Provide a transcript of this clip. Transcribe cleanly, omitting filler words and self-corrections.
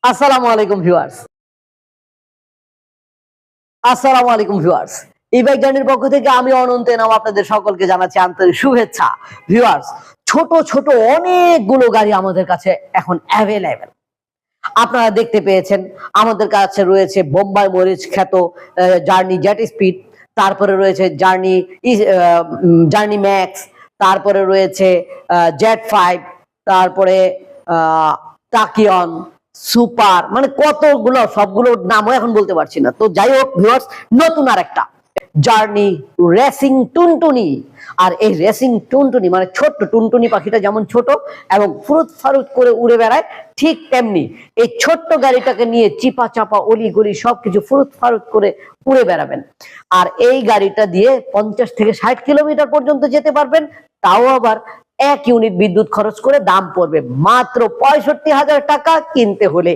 আসসালামু আলাইকুম ভিউয়ার্স। আসসালামু আলাইকুম ভিউয়ার্স। ই-বাইক জার্নির পক্ষ থেকে আমি অনন্ত এনাম আপনাদের সকলকে জানাচ্ছি আন্তরিক শুভেচ্ছা। ভিউয়ার্স, ছোট ছোট অনেকগুলো গাড়ি আমাদের কাছে এখন অ্যাভেলেবেল। আপনারা দেখতে পেয়েছেন আমাদের কাছে রয়েছে বোম্বাই মরিচ খ্যাত জার্নি জেট স্পিড, তারপরে রয়েছে জার্নি ম্যাক্স, তারপরে রয়েছে জেট 5, তারপরে তাকিয়ন, সুপার, মানে কতগুলো, সবগুলোর নামও এখন বলতে পারছি না। তো যাই হোক ভিউয়ার্স, নতুন আরেকটা জার্নি রেসিং টুনটুনি। আর এই রেসিং টুনটুনি মানে ছোট্ট টুনটুনি পাখিটা যেমন ছোট এবং ফুরুত ফারুত করে উড়ে বেড়ায়, ঠিক তেমনি এই ছোট্ট গাড়িটাকে নিয়ে চিপা চাপা অলি গলি সবকিছু ফুরুত ফারুত করে উড়ে বেড়াবেন। আর এই গাড়িটা দিয়ে 50 থেকে 60 কিলোমিটার পর্যন্ত যেতে পারবেন, তাও আবার 1 ইউনিট বিদ্যুৎ খরচ করে। দাম পড়বে মাত্র 65,000 টাকা কিনতে হলে।